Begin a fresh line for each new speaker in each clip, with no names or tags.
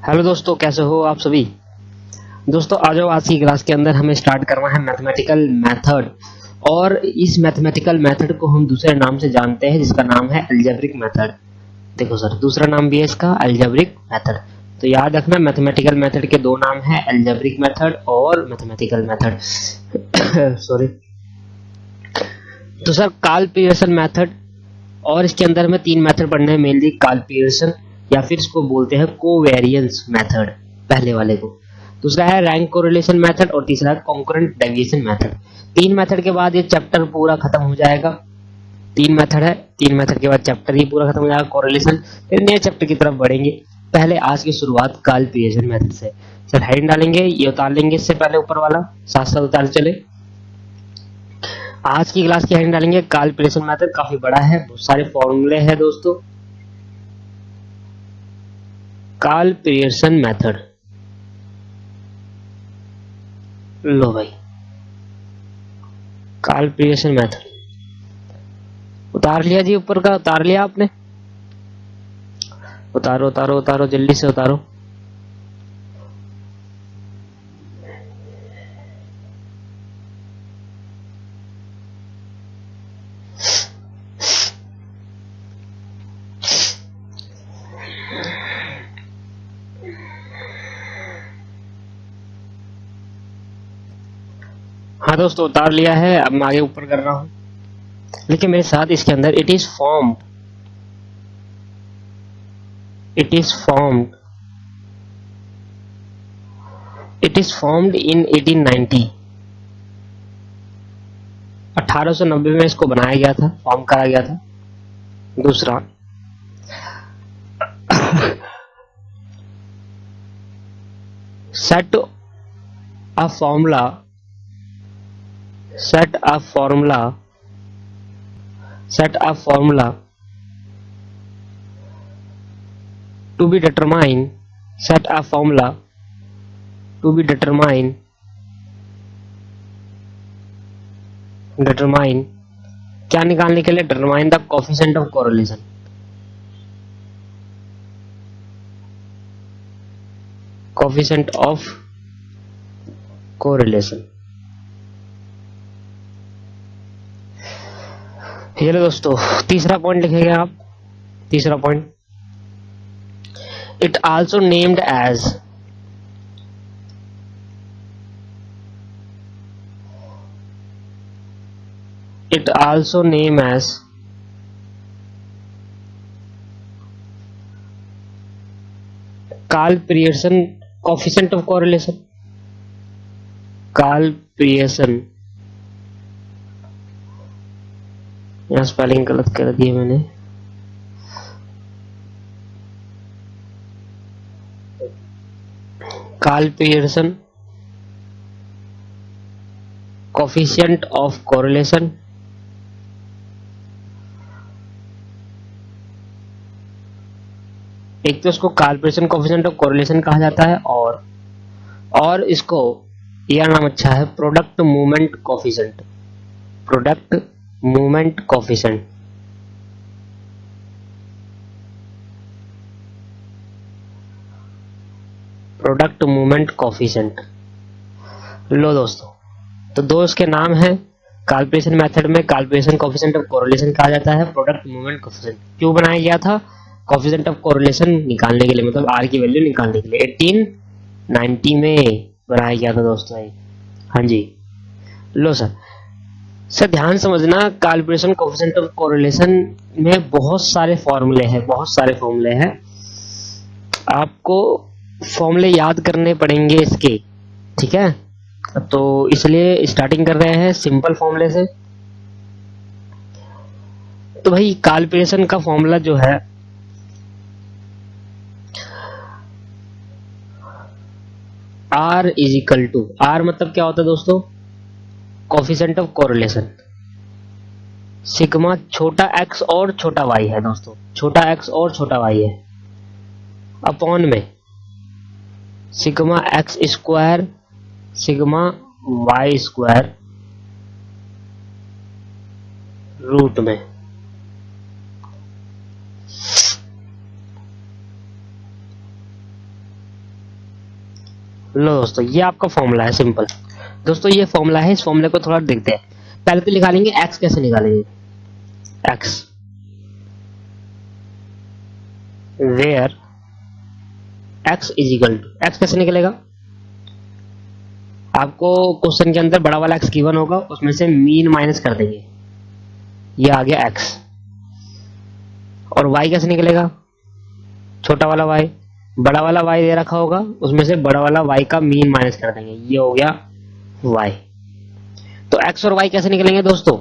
Hello दोस्तों, कैसे हो आप सभी। दोस्तों आ जाओ, आज की क्लास के अंदर हमें स्टार्ट करना है मैथमेटिकल मेथड। और इस मैथमेटिकल मेथड को हम दूसरे नाम से जानते हैं जिसका नाम है अलजेब्रिक मेथड। देखो सर, दूसरा नाम भी है इसका अलजेब्रिक मेथड। तो याद रखना, मैथमेटिकल मेथड के दो नाम है, अलजेब्रिक मेथड और मैथमेटिकल मेथड। सॉरी। तो सर कार्ल पियर्सन मेथड, और इसके अंदर हमें तीन मेथड पढ़ने हैं मेनली। कार्ल पियर्सन या फिर इसको बोलते हैं कोवेरिएंस मेथड, पहले वाले को। दूसरा है रैंक कोरिलेशन मेथड और तीसरा है कॉन्करेंट डेविएशन मेथड। तीन मेथड के बाद ये चैप्टर पूरा खत्म हो जाएगा। तीन मेथड है, तीन मेथड के बाद चैप्टर ही पूरा खत्म हो जाएगा कोरिलेशन। फिर नए चैप्टर की तरफ बढ़ेंगे। पहले आज की शुरुआत कार्ल पियर्सन मेथड से। सर हेडिंग डालेंगे, ये उतार लेंगे इससे पहले ऊपर वाला, साथ साथ उतार चले। आज की क्लास की हेडिंग डालेंगे कार्ल पियर्सन मेथड। काफी बड़ा है, बहुत सारे फॉर्मूले हैं दोस्तों। कार्ल पियर्सन मेथड, लो भाई, कार्ल पियर्सन मेथड उतार लिया जी, ऊपर का उतार लिया आपने। उतारो उतारो उतारो, जल्दी से उतारो। हाँ दोस्तों, उतार लिया है। अब मैं आगे ऊपर कर रहा हूं, लेकिन मेरे साथ इसके अंदर it is formed, it is formed, it is formed in 1890। 1890 में इसको बनाया गया था, फॉर्म करा गया था। दूसरा set a formula, set a formula, set a formula to be determined, set a formula to be determined, determine क्या निकालने के लिए, determine the coefficient of correlation, coefficient of correlation। ये लो दोस्तों, तीसरा पॉइंट लिखेंगे आप। तीसरा point, it also named as, it also named as Karl Pearson coefficient of correlation, Karl Pearson, यहाँ स्पेलिंग गलत कर दी है मैंने। Karl Pearson coefficient of correlation, एक तो इसको Karl Pearson coefficient of correlation कहा जाता है, और इसको यह नाम अच्छा है, product movement coefficient, product movement coefficient. Product movement coefficient. लो दोस्तों, तो दो इसके नाम है। कार्ल पियर्सन मेथड में Karl Pearson coefficient of correlation कहा जाता है, प्रोडक्ट मूवमेंट कोफिशिएंट क्यों बनाया गया था, कोफिशिएंट ऑफ कोरिलेशन निकालने के लिए, मतलब आर की वैल्यू निकालने के लिए। 1890 में बनाया गया था दोस्तों। हाँ जी। लो सर ध्यान समझना, Karl Pearson coefficient of correlation में बहुत सारे फॉर्मूले हैं, बहुत सारे फॉर्मूले हैं। आपको फॉर्मूले याद करने पड़ेंगे इसके, ठीक है। तो इसलिए स्टार्टिंग कर रहे हैं सिंपल फॉर्मूले से। तो भाई कार्ल पियर्सन का फॉर्मूला जो है, R is equal to, R मतलब क्या होता है दोस्तों, कोफिशिएंट ऑफ कोरिलेशन। सिग्मा छोटा x और छोटा y है दोस्तों, छोटा x और छोटा y है, अपॉन में sigma x square sigma y square root में। लो दोस्तों, ये आपका फॉर्मूला है सिंपल। दोस्तों ये फॉर्मूला है, इस फॉर्मूले को थोड़ा देखते हैं। पहले तो निकालेंगे एक्स, कैसे निकालेंगे X, where X is equal to, X कैसे निकलेगा, आपको क्वेश्चन के अंदर बड़ा वाला एक्स गिवन होगा, उसमें से मीन माइनस कर देंगे, ये आ गया एक्स। और वाई कैसे निकलेगा, छोटा वाला वाई, बड़ा वाला वाई दे रखा होगा, उसमें से बड़ा वाला वाई का मीन माइनस कर देंगे, ये हो गया वाई। तो एक्स और वाई कैसे निकलेंगे दोस्तों,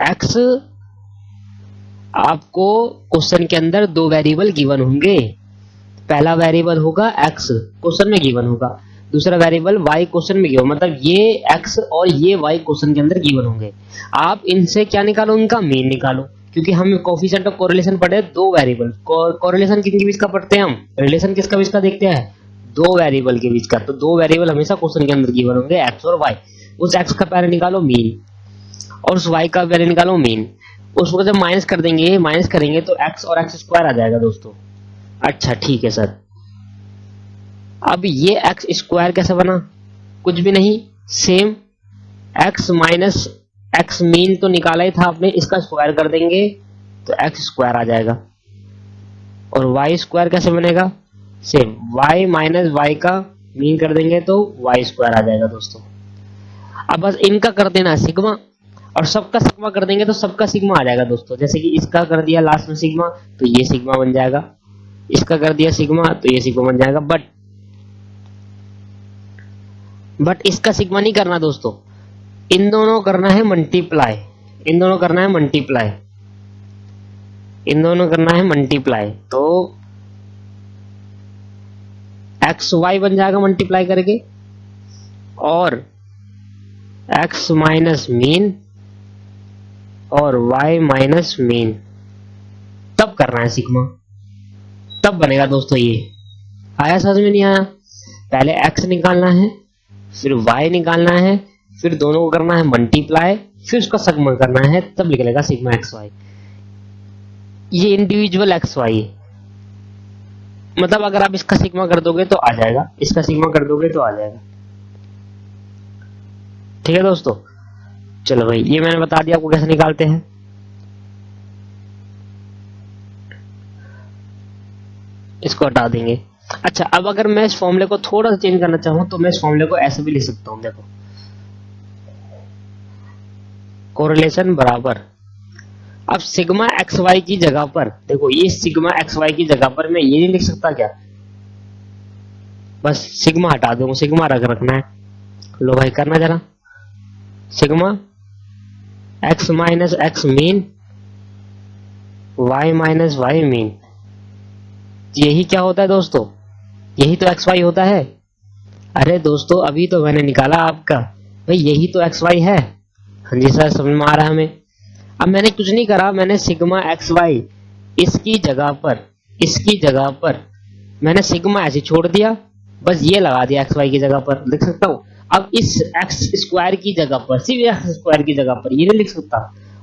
एक्स आपको क्वेश्चन के अंदर दो वेरिएबल गिवन होंगे, पहला वेरिएबल होगा एक्स क्वेश्चन में गिवन होगा, दूसरा वेरिएबल वाई क्वेश्चन में गिवन, मतलब ये एक्स और ये वाई क्वेश्चन के अंदर गिवन होंगे। आप इनसे क्या निकालो, उनका मीन निकालो, क्योंकि हम कोफिशिएंट ऑफ कोरिलेशन पढ़े दो वेरिएबल, कोरिलेशन किसके बीच का पढ़ते हैं हम, रिलेशन किसका बीच का देखते हैं, दो वेरिएबल के बीच का। तो दो वेरिएबल हमेशा क्वेश्चन के अंदर गिवन होंगे, एक्स और वाई। उस एक्स का पहले निकालो मीन और उस वाई का पहले निकालो मीन, उसको जब माइनस कर देंगे, माइनस करेंगे तो एक्स और एक्स स्क्वायर आ जाएगा दोस्तों। अच्छा ठीक है सर, अब ये एक्स स्क्वायर कैसे बना, कुछ भी नहीं, same x minus X mean तो निकाला ही था आपने, इसका स्क्वायर कर देंगे तो एक्स स्क्वायर आ जाएगा। और वाई स्क्वायर कैसे बनेगा, सेम वाई माइनस वाई का मीन कर देंगे तो वाई स्क्वायर आ जाएगा दोस्तों। अब बस इनका कर देना सिग्मा, और सबका सिग्मा कर देंगे तो सबका सिग्मा आ जाएगा दोस्तों। जैसे कि इसका कर दिया लास्ट में सिग्मा तो ये सिग्मा बन जाएगा, इसका कर दिया सिग्मा तो ये सिग्मा बन जाएगा। बट इसका सिग्मा नहीं करना दोस्तों, इन दोनों करना है मल्टीप्लाई, इन दोनों करना है मल्टीप्लाई, इन दोनों करना है मल्टीप्लाई, तो एक्स वाई बन जाएगा मल्टीप्लाई करके, और एक्स माइनस मीन और वाई माइनस मीन, तब करना है सिग्मा, तब बनेगा दोस्तों। ये आया समझ में, नहीं आया, पहले एक्स निकालना है, फिर वाई निकालना है, फिर दोनों को करना है मल्टीप्लाई, फिर उसका सिग्मा करना है, तब निकलेगा सिग्मा एक्स वाई। ये इंडिविजुअल एक्स वाई, मतलब अगर आप इसका सिग्मा कर दोगे तो आ जाएगा, इसका सिग्मा कर दोगे तो आ जाएगा। ठीक है दोस्तों, चलो भाई ये मैंने बता दिया आपको कैसे निकालते हैं। इसको हटा देंगे। अच्छा, अब अगर मैं इस फॉर्मूले को थोड़ा सा चेंज करना चाहूं तो मैं इस फॉर्मूले को ऐसे भी लिख सकता हूं, देखो कोरिलेशन बराबर, अब सिग्मा एक्स वाई की जगह पर, देखो ये सिग्मा एक्स वाई की जगह पर मैं ये नहीं लिख सकता क्या, बस सिग्मा हटा दूंगा, सिग्मा रखना है। लो भाई करना जरा, sigma x minus X mean Y minus Y mean, यही क्या होता है दोस्तों, यही तो एक्स वाई होता है। अरे दोस्तों अभी तो मैंने निकाला आपका, भाई यही तो एक्स वाई है। हाँ जी सर समझ में आ रहा है हमें। अब मैंने कुछ नहीं करा, मैंने सिग्मा एक्स वाई इसकी जगह पर मैंने सिग्मा ऐसे छोड़ दिया, बस ये लगा दिया एक्स वाई की जगह पर, लिख सकता हूँ। अब इस एक्स स्क्वायर की जगह पर, सिर्फ एक्स स्क्वायर की जगह पर ये नहीं लिख सकता,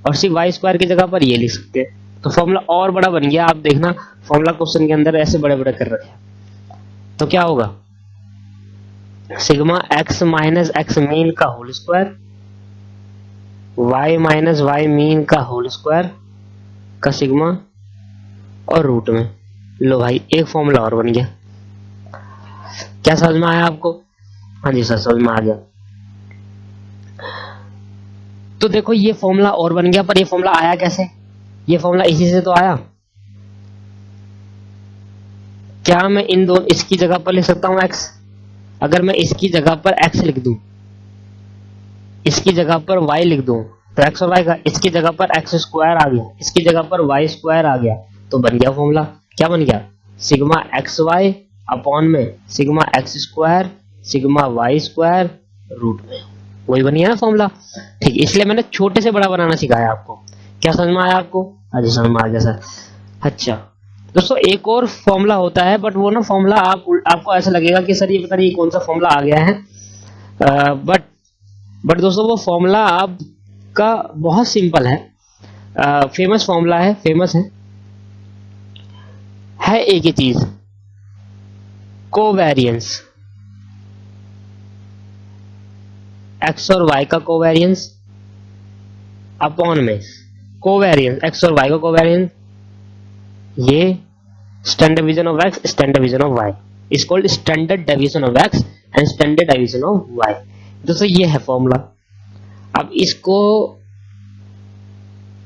और सिर्फ वाई स्क्वायर की जगह पर ये लिख सकते हैं, तो फॉर्मूला और बड़ा बन गया। आप देखना फॉर्मूला क्वेश्चन के अंदर ऐसे बड़े बड़े कर रखे हैं, तो क्या होगा, sigma x minus X mean का whole square Y minus Y mean का होल स्क्वायर का सिग्मा और रूट में। लो भाई एक फॉर्मूला और बन गया। क्या समझ में आया आपको? हाँ जी सर समझ में आ गया। तो देखो ये फॉर्मूला और बन गया, पर ये फॉर्मूला आया कैसे, ये फॉर्मूला इसी से तो आया। क्या मैं इन दोनों इसकी जगह पर लिख सकता हूं एक्स, अगर मैं इसकी जगह पर एक्स लिख दूं, इसकी जगह पर वाई लिख दूं, तो एक्स और वाई का, इसकी जगह पर एक्स स्क्वायर आ गया, इसकी जगह पर वाई स्क्वायर आ गया, तो बन गया फॉर्मूला। क्या बन गया, सिग्मा एक्स वाई अपॉन में sigma x square sigma Y square root में, वही बन गया ना फॉर्मूला। ठीक, इसलिए मैंने छोटे से बड़ा बनाना सिखाया आपको। क्या समझ में आया आपको? हाँ जी समझ में आ गया सर। अच्छा दोस्तों एक और फॉर्मूला होता है, बट वो ना फॉर्मूला आपको ऐसा लगेगा कि सर ये पता नहीं कौन सा फॉर्मूला आ गया है, बट दोस्तों वो फॉर्मूला आपका बहुत सिंपल है, फेमस फॉर्मूला है, फेमस है। है एक ही चीज, कोवेरियंस, एक्स और वाई का कोवेरियंस अपॉन में कोवेरियंस एक्स और वाई का कोवेरियंस, ये standard division of x, standard division of y is called standard deviation of x and standard deviation of y. दोस्तों ये है फॉर्मूला। अब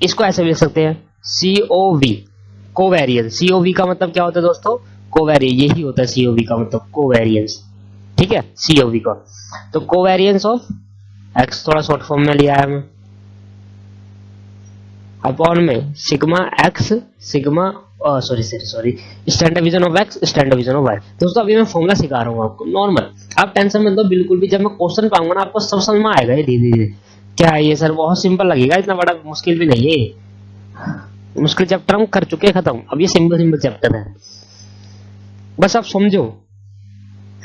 इसको ऐसे भी लिख सकते हैं, COV कोवेरियंस। COV का मतलब क्या होता है दोस्तों, कोवेरियंस, यही होता है COV का मतलब, कोवेरियंस। ठीक है, COV का तो कोवेरियंस ऑफ एक्स, थोड़ा शॉर्ट फॉर्म में लिया है मैं, अपॉन में sigma x, sigma sorry standard division of x, standard division of y. दोस्तों अभी मैं फॉर्मूला सिखा रहा हूँ आपको नॉर्मल, आप टेंशन मत लो बिल्कुल भी। जब मैं क्वेश्चन पाऊंगा ना आपको सब समझ में आएगा ये धीरे धीरे। क्या है ये सर, बहुत सिंपल लगेगा, इतना बड़ा मुश्किल भी नहीं है। मुश्किल चैप्टर हम कर चुके खत्म, अब ये सिंपल चैप्टर है। बस आप समझो,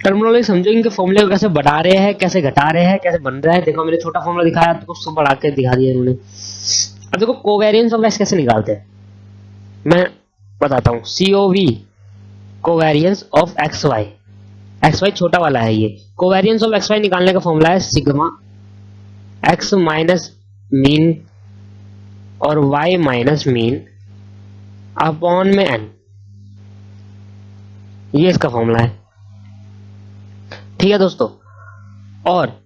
टर्मिनोलॉजी समझो, इनके फॉर्मूले को कैसे बढ़ा रहे हैं, कैसे घटा रहे हैं, कैसे बन रहा है। देखो मैंने छोटा फॉर्मूला दिखाया तो उसको बढ़ा के दिखा दिया इन्होंने। अब देखो कोवेरियंस ऑफ एक्स कैसे निकालते हैं, मैं बताता हूँ। COV covariance of x y, x y छोटा वाला है ये। कोवेरियंस ऑफ एक्स वाई निकालने का फॉर्मूला है सिग्मा एक्स माइनस मीन और वाई माइनस मीन अपॉन में n, ये इसका फॉर्मूला है। ठीक है दोस्तों, और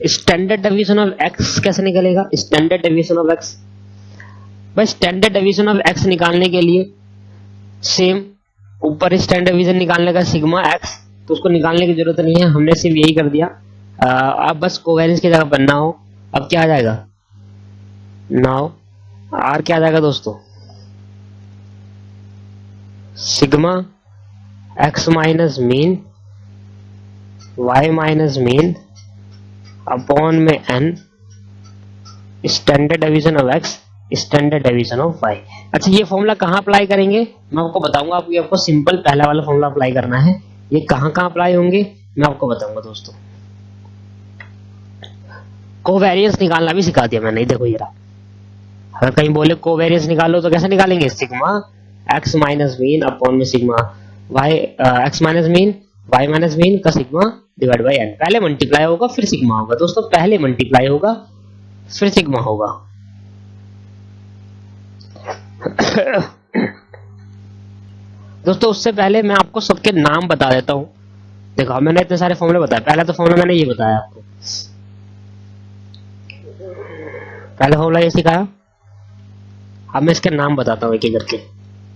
स्टैंडर्ड डेविएशन ऑफ एक्स कैसे निकलेगा, स्टैंडर्ड डेविएशन ऑफ एक्स, बस स्टैंडर्ड डेविएशन ऑफ एक्स निकालने के लिए सेम ऊपर स्टैंडर्ड डेविएशन निकालने का सिग्मा एक्स, तो उसको निकालने की जरूरत नहीं है, हमने सिर्फ यही कर दिया। अब बस कोवेरियंस की जगह बनना हो, अब क्या आ जाएगा, नाउ आर क्या आ जाएगा दोस्तों, sigma x minus mean Y minus mean upon में n standard deviation of x, standard deviation of y. अच्छा ये फॉर्मूला कहाँ अप्लाई करेंगे मैं आपको बताऊंगा। आपको सिंपल पहला वाला फॉर्मूला अप्लाई करना है, ये कहाँ अप्लाई होंगे मैं आपको बताऊंगा दोस्तों। कोवेरियंस निकालना भी सिखा दिया मैंने, देखो ये रहा। अगर कहीं बोले कोवेरियंस निकालो तो कैसे निकालेंगे, sigma x minus mean upon में sigma Y, X minus mean Y minus mean का सिग्मा डिवाइड बाई n। पहले मल्टीप्लाई होगा फिर सिग्मा होगा दोस्तों, पहले मल्टीप्लाई होगा फिर सिग्मा होगा। दोस्तों उससे पहले मैं आपको सबके नाम बता देता हूं। देखो मैंने इतने सारे फॉर्मूले बताए, पहला तो फॉर्मूला मैंने ये बताया आपको, पहला फॉर्मूला ये सिखाया। अब मैं इसके नाम बताता हूँ एक एक करके।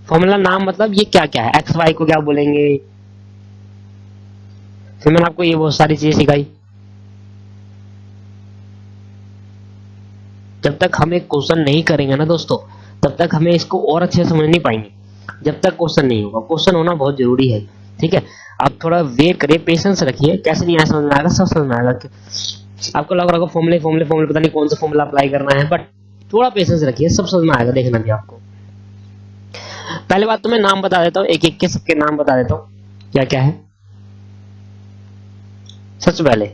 फॉर्मूला नाम मतलब ये क्या क्या है, एक्स वाई को क्या बोलेंगे, फिर मैंने आपको ये बहुत सारी चीजें सिखाई। जब तक हम एक क्वेश्चन नहीं करेंगे ना दोस्तों, तब तक हमें इसको और अच्छे से समझ नहीं पाएंगे, जब तक क्वेश्चन नहीं होगा। क्वेश्चन होना बहुत जरूरी है, ठीक है। आप थोड़ा वेट करिए, पेशेंस रखिए, कैसे नहीं आया समझ में आएगा, सब समझ में आएगा। आपको लग रहा होगा फॉर्मूले फॉर्मूले फॉर्मूले पता नहीं कौन सा फॉर्मूला अप्लाई करना है, बट थोड़ा पेशेंस रखिए, सब समझ में आएगा, देखना भी आपको। पहले बात तो मैं नाम बता देता हूँ, एक एक के सबके नाम बता देता हूँ क्या क्या है। सबसे पहले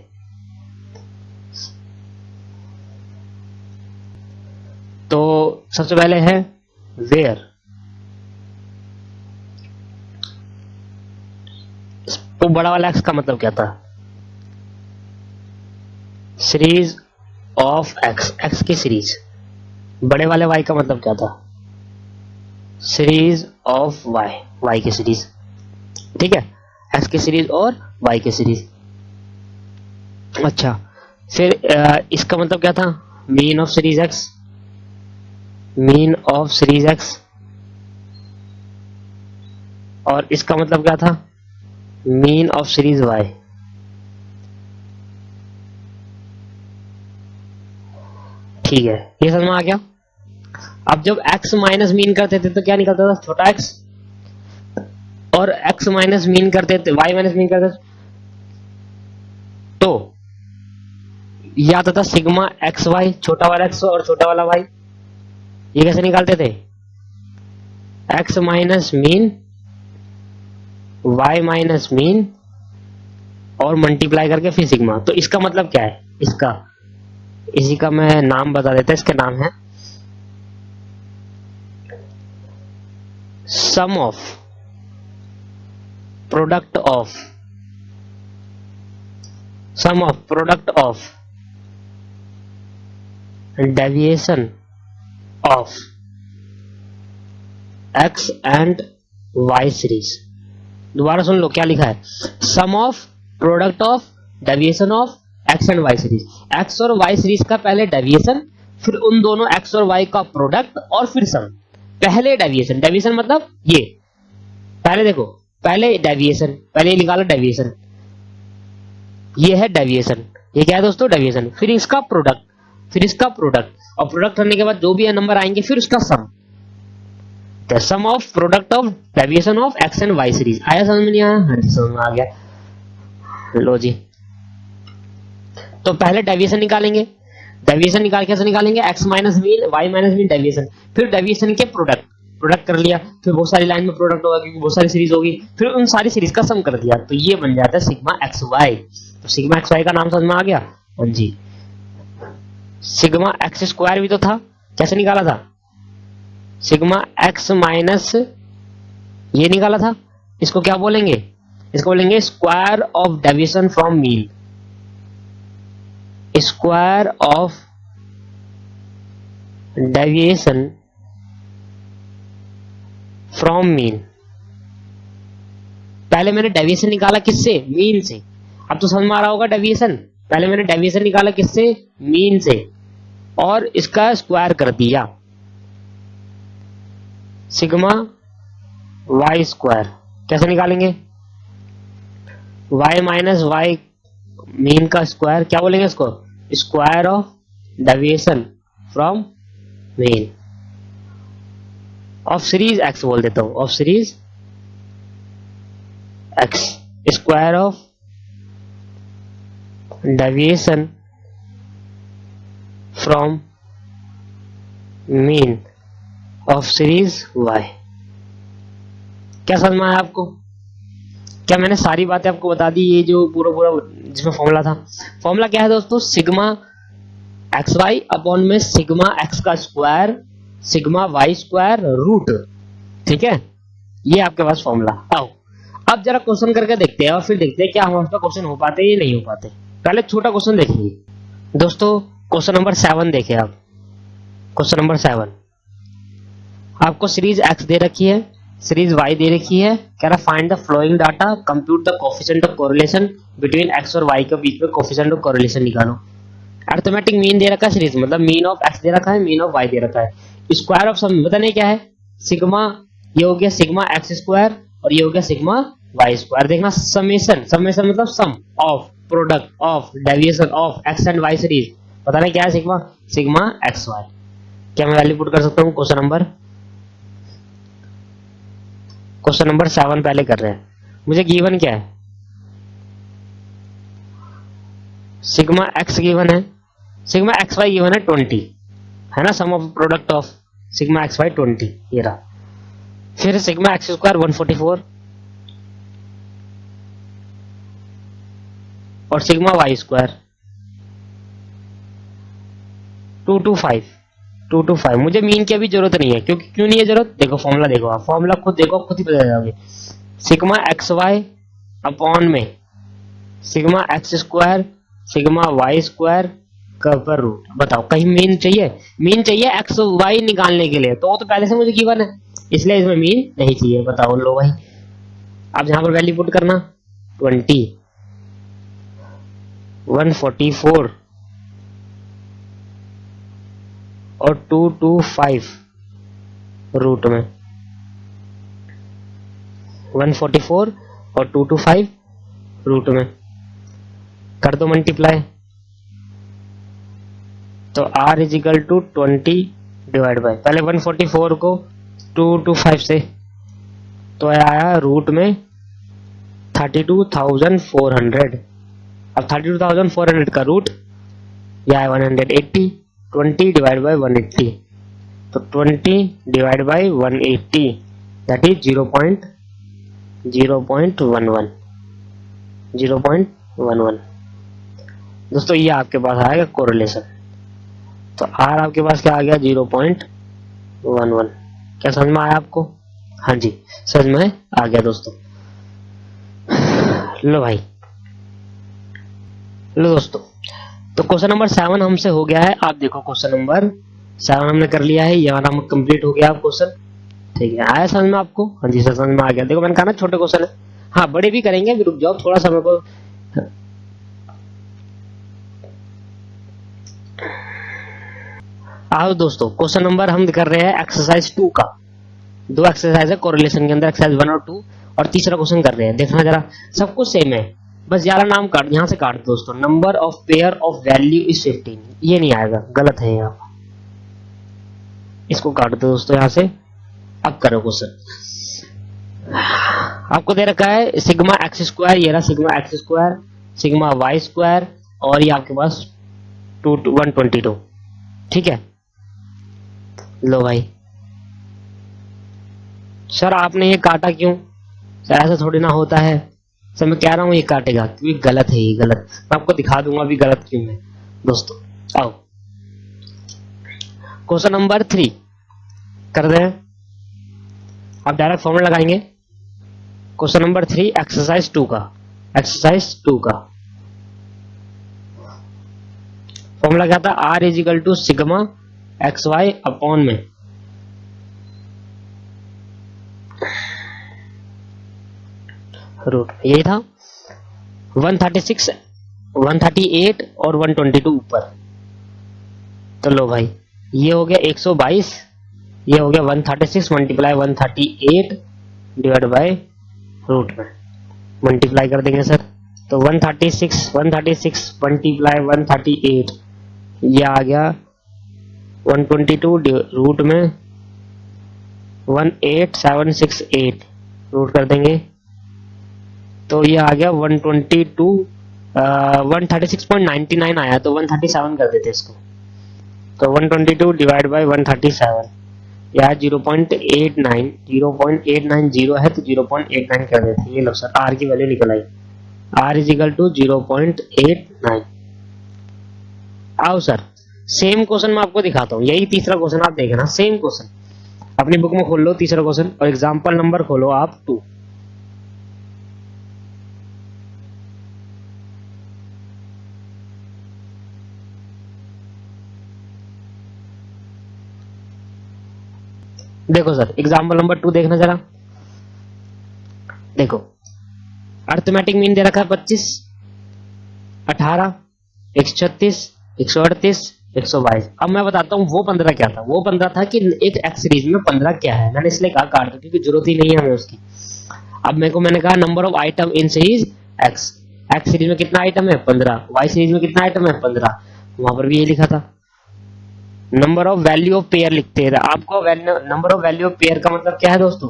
तो सबसे पहले है वेयर, तो बड़ा वाला एक्स का मतलब क्या था, सीरीज ऑफ एक्स, एक्स की सीरीज। बड़े वाले वाई का मतलब क्या था, सीरीज ऑफ वाई, वाई की सीरीज। ठीक है, एक्स की सीरीज और वाई की सीरीज। अच्छा फिर इसका मतलब क्या था, mean of series x, mean of series X. और इसका मतलब क्या था, मीन ऑफ सीरीज वाई। ठीक है, ये समझ में आ गया। अब जब x माइनस मीन करते थे तो क्या निकलता था, छोटा x, और x माइनस मीन करते थे, y माइनस मीन करते थे तो ये आता था सिग्मा एक्स वाई, छोटा वाला x और छोटा वाला y। ये कैसे निकालते थे, x minus mean y minus mean और मल्टीप्लाई करके फिर सिग्मा। तो इसका मतलब क्या है, इसका इसी का मैं नाम बता देता, इसका नाम है sum of product of sum of product of deviation of x and Y series. दोबारा सुन लो क्या लिखा है, sum of product of deviation of x and Y series. X और वाई सीरीज का पहले डेविएशन, फिर उन दोनों एक्स और वाई का प्रोडक्ट, और फिर सम। पहले डेविएशन, डेविएशन मतलब ये, पहले देखो, पहले डेविएशन, पहले निकालो डेविएशन, ये है डेविएशन, ये क्या है दोस्तों डेविएशन, फिर इसका प्रोडक्ट, फिर इसका प्रोडक्ट, और प्रोडक्ट करने के बाद जो भी नंबर आएंगे फिर उसका सम। तो sum of product of deviation of x and Y series. आया समझ में नहीं आया? हाँ जी समझ में आ गया। लो जी, तो पहले डेविएशन निकालेंगे, डेविएशन निकाल कैसे निकालेंगे, x minus mean, Y minus mean, deviation, फिर डेविएशन के प्रोडक्ट, प्रोडक्ट कर लिया, फिर बहुत सारी लाइन में प्रोडक्ट होगा क्योंकि बहुत सारी सीरीज होगी, फिर उन सारी सीरीज का सम कर दिया, तो ये बन जाता है सिग्मा एक्स वाई। तो सिग्मा एक्स वाई का नाम समझ में आ गया? हाँ जी। सिग्मा एक्स स्क्वायर भी तो था, कैसे निकाला था, सिग्मा एक्स माइनस ये निकाला था, इसको क्या बोलेंगे, इसको बोलेंगे square of deviation from mean, square of deviation from mean. पहले मैंने डेविएशन निकाला किससे, मीन से, अब तो समझ में आ रहा होगा डेविएशन, पहले मैंने डेविएशन निकाला किससे, मीन से, और इसका स्क्वायर कर दिया, सिग्मा वाई स्क्वायर। कैसे निकालेंगे, वाई माइनस वाई मीन का स्क्वायर, क्या बोलेंगे इसको, square of deviation from mean of series x बोल देता हूं, of series x, square of deviation from mean of series y. क्या समझ में आया आपको? क्या मैंने सारी बातें आपको बता दी, ये जो पूरा पूरा जिसमें फॉर्मूला था, फॉर्मूला क्या है दोस्तों, सिग्मा एक्स वाई अपॉन में सिग्मा एक्स का square sigma Y square root, ठीक है, ये आपके पास फॉर्मूला। आओ अब जरा क्वेश्चन करके देखते हैं और फिर देखते हैं क्या हम उसका क्वेश्चन हो पाते हैं या नहीं हो पाते। पहले छोटा क्वेश्चन देखेंगे दोस्तों, क्वेश्चन नंबर 7 देखें आप। क्वेश्चन नंबर 7, आपको सीरीज एक्स दे रखी है, सीरीज वाई दे रखी है, कह रहा find the flowing data, compute the coefficient of correlation between x और वाई के बीच में कोएफिशिएंट ऑफ कोरिलेशन निकालो। अरिथमेटिक मीन दे रखा है, सीरीज मतलब मीन ऑफ एक्स दे रखा है, मीन ऑफ वाई दे रखा है, स्क्वायर ऑफ सम बताने क्या है, सिग्मा, ये हो गया सिग्मा एक्स स्क्वायर और ये हो गया सिग्मा वाई स्क्वायर। देखना समेशन, समेशन मतलब sum of product of deviation of x and Y series, बताना क्या है, सिग्मा, सिग्मा एक्स वाई। क्या मैं वैल्यू पुट कर सकता हूँ, क्वेश्चन नंबर 7 पहले कर रहे हैं, मुझे गिवन क्या है, सिग्मा एक्स गिवन है, सिग्मा एक्स वाई गिवन है 20 है ना, sum of product of sigma x Y 20, ये रहा, फिर सिग्मा एक्स स्क्वायर 144 और सिग्मा वाई स्क्वायर 225। मुझे मीन की अभी जरूरत नहीं है, क्योंकि क्यों नहीं है जरूरत, देखो फॉर्मूला देखो, आप फॉर्मूला खुद देखो, खुद ही पता जाओगे, सिग्मा एक्स वाई अपॉन में sigma x square sigma Y square का पर रूट। बताओ कहीं मीन चाहिए, मीन चाहिए एक्स वाई निकालने के लिए, तो वो तो पहले से मुझे गिवन है, इसलिए इसमें मीन नहीं चाहिए। बताओ लो भाई, अब यहां पर वैल्यू पुट करना 20, 144 और 225 रूट में, 144 और 225 रूट में कर दो मल्टीप्लाई, तो r is equal to 20 divide by, पहले 144 को 225 से, तो आया रूट में 32,400। अब 32,400 का रूट यह है 180, 20 डिवाइड बाय 180, तो 20 डिवाइड बाय 180 दैट इज 0.11 दोस्तों, ये आपके पास आएगा कोरिलेशन, तो R आपके पास क्या आ गया 0.11। क्या समझ में आया आपको? हाँ जी समझ में आ गया दोस्तों। लो भाई, लो दोस्तों, तो क्वेश्चन नंबर 7 हमसे हो गया है। आप देखो क्वेश्चन नंबर 7 हमने कर लिया है, ये हमारा कंप्लीट हो गया क्वेश्चन। ठीक है, आया समझ में आपको? हाँ जी सर, समझ में आ गया। देखो मैंने कहा ना छोटे क्वेश्चन है, हाँ बड़े भी करेंगे, अभी रुक जाओ थोड़ा सा मेरे को। आओ दोस्तों, क्वेश्चन नंबर हम कर रहे हैं एक्सरसाइज 2 का। दो एक्सरसाइज है कोरिलेशन के अंदर, एक्सरसाइज 1 और 2, और तीसरा क्वेश्चन कर रहे हैं। देखना जरा, सब कुछ सेम है, बस ज्यादा नाम काट, यहां से काट दो दोस्तों। Number of pair of value is 15, ये नहीं आएगा, गलत है यहाँ, इसको काट दो दोस्तों यहां से। अब करो क्वेश्चन। आपको दे रखा है सिग्मा एक्स स्क्वायर, ये रहा sigma x square, sigma Y square, और ये आपके पास 122। ठीक है, लो भाई सर आपने ये काटा क्यों? सर ऐसा थोड़ी ना होता है सर, मैं कह रहा हूं ये काटेगा क्योंकि गलत है, ये गलत। मैं आपको दिखा दूंगा अभी गलत क्यों है दोस्तों। आओ क्वेश्चन नंबर 3 कर दें, आप डायरेक्ट फॉर्मूला लगाएंगे। क्वेश्चन नंबर 3 एक्सरसाइज 2 का, एक्सरसाइज 2 का फॉर्मूला क्या था? R is equal to sigma x y upon में रूट, यही था 136, 138 और 122 ऊपर। तो लो भाई, ये हो गया 122, ये हो गया 136 मल्टीप्लाई 138 डिवाइड बाय रूट में मल्टीप्लाई कर देंगे सर। तो 136 मल्टीप्लाई 138, ये आ गया 122 रूट में 18768 रूट कर देंगे, तो ये आ गया 136.99 आया, तो 137 कर देते इसको। तो 122 डिवाइड बाय 137, यार 0.89 है, तो 0.89 कर देते। ये लो सर, आर की वैल्यू निकल आई, आर इज इक्वल टू 0.89। आओ सर, सेम क्वेश्चन मैं आपको दिखाता हूँ, यही तीसरा क्वेश्चन आप देखना, सेम क्वेश्चन अपनी बुक में खोल लो, तीसरा क्वेश्चन, और एग्जाम्पल नंबर खोलो आप 2। देखो सर एग्जाम्पल नंबर 2 देखना जरा, देखो अर्थमेटिक मीन दे रखा है 25, 18, 136, 138, 122। अब मैं बताता हूँ वो 15 क्या था। वो 15 था कि एक एक्स सीरीज में 15 क्या है, मैंने इसलिए कहा काट दो क्योंकि जरूरत ही नहीं है हमें उसकी। अब मेरे को मैंने कहा number of item in series x, x series में कितना आइटम है 15, वाई सीरीज में कितना आइटम है 15, वहां पर भी ये लिखा था। Number of value of pair लिखते हैं आपको, number of value of pair का मतलब क्या है दोस्तों?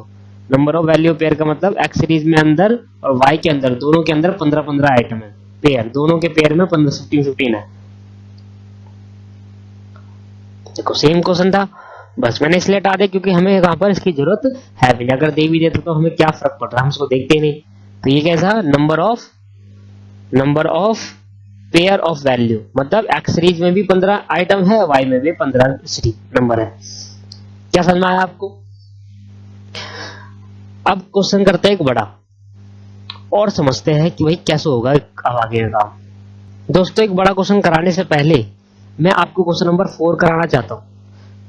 Number of value of pair का मतलब एक्स सीरीज में अंदर और वाई के अंदर, दोनों के अंदर 15-15 आइटम है पेयर, दोनों के पेयर में 15-15 है। देखो सेम क्वेश्चन था, बस मैंने इसलिए हटा दिया क्योंकि हमें यहाँ पर इसकी जरूरत है भी, अगर दे भी देते तो हमें क्या फर्क पड़ रहा है, हम इसको देखते ही नहीं। तो ये कैसा number of pair of value, मतलब एक्स सीरीज में भी 15 आइटम है, वाई में भी 15 सीरीज नंबर है। क्या समझ में आया आपको? अब क्वेश्चन करते हैं एक बड़ा और समझते हैं कि भाई कैसे होगा अब आगे का काम। दोस्तों एक बड़ा क्वेश्चन कराने से पहले मैं आपको क्वेश्चन नंबर 4 कराना चाहता हूँ।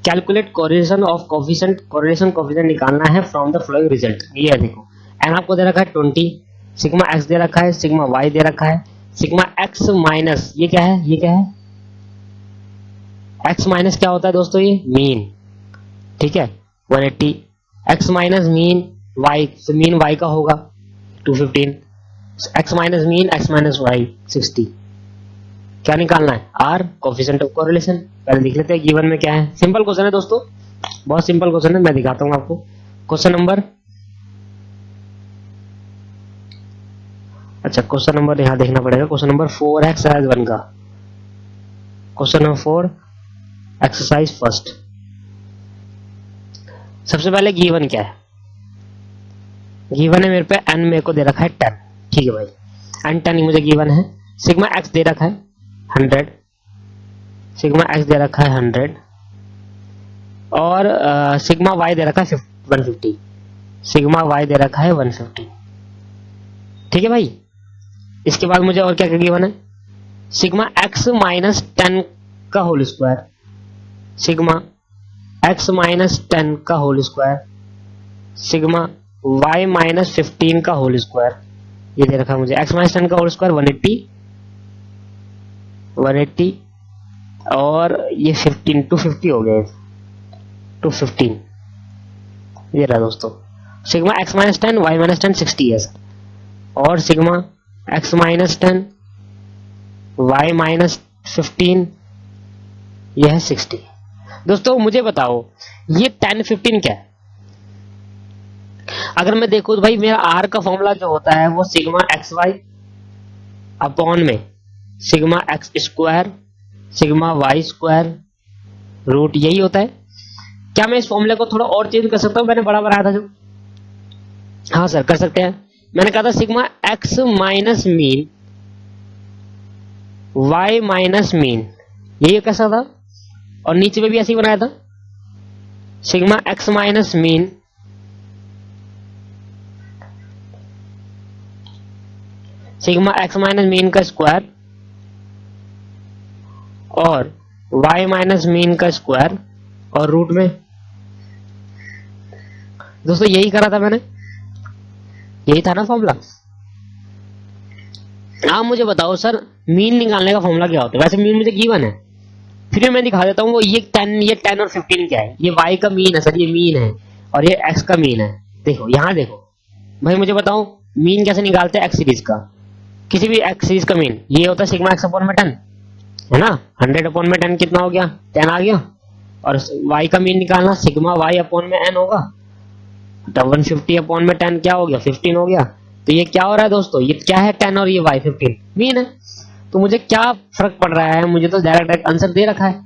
Calculate correlation of coefficient, correlation coefficient निकालना है फ्रॉम द फॉलोइंग रिजल्ट। ये है देखो, एन आपको दे रखा है 20, सिग्मा एक्स दे रखा है, सिग्मा वाई दे रखा है, सिग्मा एक्स माइनस ये क्या है, ये क्या है एक्स माइनस क्या होता है दोस्तों? ये मीन, ठीक है 180, एक्स माइनस मीन वाई, तो मीन वाई का होगा 215, x minus mean x minus y 60। क्या निकालना है? R, coefficient of correlation. पहले देख लेते हैं गिवन में क्या है। सिंपल क्वेश्चन है दोस्तों, बहुत सिंपल क्वेश्चन है, मैं दिखाता हूं आपको। क्वेश्चन नंबर, अच्छा क्वेश्चन नंबर यहां देखना पड़ेगा, क्वेश्चन नंबर 4 है एक्सरसाइज 1 का। Question number 4 exercise first. सबसे पहले गिवन क्या है? गिवन है मेरे पे एन, मेरे को दे रखा है 10, ठीक है भाई, एन 10 मुझे गिवन है। सिग्मा एक्स दे रखा है 100, सिग्मा एक्स दे रखा है 100, और सिग्मा वाई दे रखा है 150, सिग्मा वाई दे रखा है 150, ठीक है भाई। इसके बाद मुझे और क्या क्या गिवन है, सिग्मा एक्स माइनस 10 का whole square, sigma x minus 10 का whole square, sigma y minus 15 का होल स्क्वायर, ये दे रखा है मुझे। एक्स माइनस 10 का होल स्क्वायर 180 और ये 15 250 हो गया, 215 ये रहा दोस्तों। Sigma x minus 10 y minus 10 60 है और sigma x minus 10 y minus 15 यह है 60। दोस्तों मुझे बताओ ये 10 15 क्या है। अगर मैं देखूं तो भाई मेरा आर का फॉर्मूला जो होता है वो सिग्मा एक्स वाई अपॉन में sigma x square sigma Y square root, यही होता है। क्या मैं इस फॉर्मूले को थोड़ा और चेंज कर सकता हूं? मैंने बड़ा बनाया था जो, हाँ सर कर सकते हैं। मैंने कहा था sigma x minus mean Y minus mean, यही कैसा था, और नीचे में भी ऐसे ही बनाया था sigma x minus mean sigma x minus mean का स्क्वायर और वाई माइनस मीन का स्क्वायर और रूट में। दोस्तों यही करा था मैंने, यही था ना फॉर्मूला। आप मुझे बताओ सर मीन निकालने का फॉर्मूला क्या होता है? वैसे मीन मुझे गिवन है, फिर मैं दिखा देता हूँ वो ये 10 और 15 क्या है। ये y का मीन है सर, ये मीन है, और ये x का मीन है। देखो यहाँ देखो भाई, मुझे बताओ मीन कैसे निकालते हैं एक्स सीरीज का, किसी भी एक्स सीरीज का मीन ये होता है सिग्मा एक्स अपॉन में 10 है ना, 100 अपॉन में 10 कितना हो गया, 10 आ गया। और y का मीन निकालना सिग्मा y अपॉन में n होगा, तब 150 अपॉन में 10 क्या हो गया, 15 हो गया। तो ये क्या हो रहा है दोस्तों, ये क्या है 10 और ये y 15 मीन है। तो मुझे क्या फर्क पड़ रहा है, मुझे तो डायरेक्ट आंसर दे रखा है।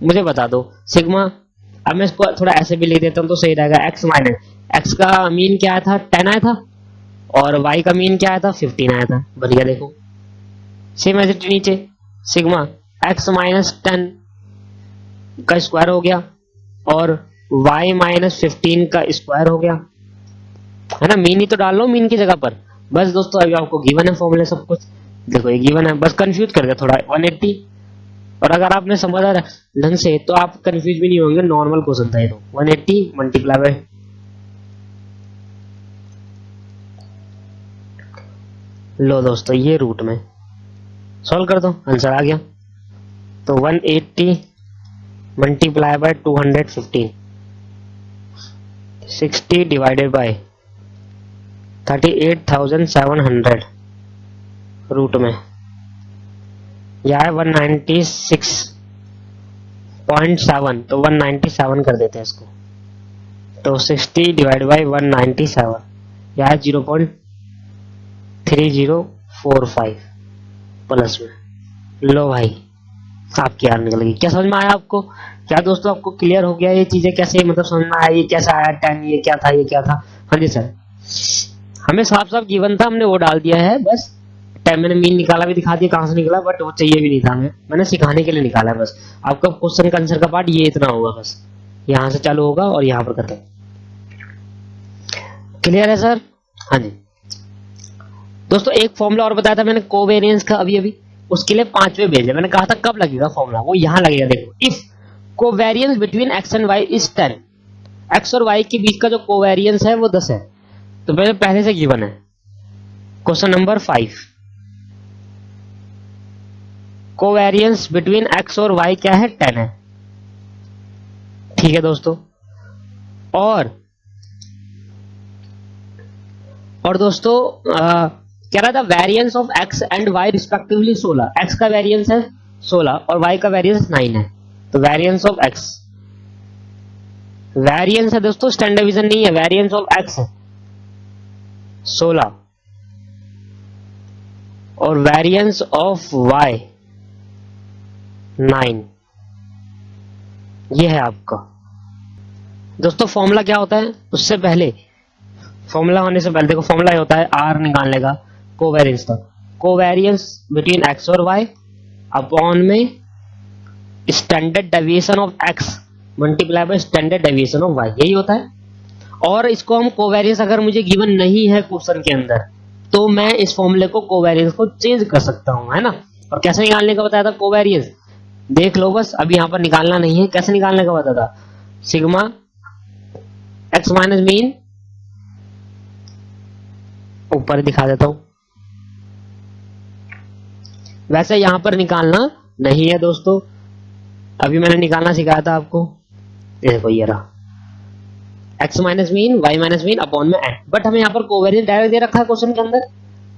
मुझे बता दो सिग्मा, अब मैं इसको थोड़ा ऐसे भी लिख देता हूँ तो सही रहेगा। एक्स माइनस एक्स का मीन क्या आया था, 10 आया था, और y का मीन क्या आया था, 15 आया था। बढ़िया, देखो सेम एज इट नीचे सिग्मा एक्स माइनस 10 का स्क्वायर हो गया और y माइनस 15 का स्क्वायर हो गया, है ना। मीन ही तो डाल लो मीन की जगह पर। बस दोस्तों अभी आपको गिवन है फॉर्मूले सब कुछ, देखो ये गिवन है, बस कंफ्यूज कर दिया थोड़ा 180। और अगर आपने समझा ढंग से तो आप कंफ्यूज भी नहीं होंगे, नॉर्मल क्वेश्चन था ये तो। 180 मल्टीप्लाई बाय, लो दोस्तों ये रूट में सॉल्व कर दो, आंसर आ गया। तो 180 multiply by 215, 60 divided by 38,700 root में, यह है 196.7, तो 197 कर देते हैं इसको। तो 60 डिवाइड बाई 197, यह है 0.3045 प्लस में। लो भाई आपकी यार निकल गई। क्या समझ में आया आपको? क्या दोस्तों आपको क्लियर हो गया ये चीजें कैसे, मतलब समझ में आया ये कैसा आया 10, ये क्या था, ये क्या था? हाँ जी सर, हमें साफ साफ गिवन था, हमने वो डाल दिया है बस। टाइम मैंने मीन निकाला भी दिखा दिया कहां से निकला, बट वो चाहिए भी नहीं था हमें, मैंने सिखाने के लिए निकाला है बस। आपका क्वेश्चन का आंसर का पार्ट ये इतना होगा बस, यहां से चालू होगा और यहां पर खत्म। क्लियर है सर? हाँ जी दोस्तों, एक फॉर्मूला और बताया था मैंने कोवेरियंस का अभी, उसके लिए 5वें भेजे। मैंने कहा था कब लगेगा फॉर्मूला, वो यहां लगेगा। देखो, if covariance between x and y is 10, x और वाई के बीच का जो कोवेरियंस है वो 10 है, तो मेरे पहले से गिवन है। Question number 5, covariance between x और वाई क्या है, 10 है। ठीक है दोस्तों, और दोस्तों कह रहा था variance of x and y respectively 16, x का वेरिएंस है 16 और वाई का वेरिएंस 9 है। तो वेरिएंस ऑफ एक्स, वेरिएंस है दोस्तों, स्टैंडर्ड डिवीजन नहीं है, वेरिएंस ऑफ एक्स 16 और वेरिएंस ऑफ वाई 9, ये है आपका। दोस्तों फॉर्मूला क्या होता है, उससे पहले फॉर्मूला होने से पहले देखो, फॉर्मूला होता है आर निकालने का कोवेरियंस का, कोवेरियंस बिटवीन एक्स और वाई अपॉन में standard deviation of x multiply by standard deviation of y, यही होता है। और इसको हम कोवेरियंस अगर मुझे गिवन नहीं है क्वेश्चन के अंदर, तो मैं इस फॉर्मूले को कोवेरियंस को चेंज कर सकता हूं, है ना। और कैसे निकालने का बताया था कोवेरियंस, देख लो बस, अभी यहां पर निकालना नहीं है, कैसे निकालने का बताया था, सिग्मा एक्स माइनस मीन, ऊपर दिखा देता हूं, वैसे यहां पर निकालना नहीं है दोस्तों, अभी मैंने निकालना सिखाया था आपको, देखो ये रहा x minus mean Y minus mean upon में एन, बट हमें यहाँ पर कोवेरियंस डायरेक्ट दे रखा है क्वेश्चन के अंदर,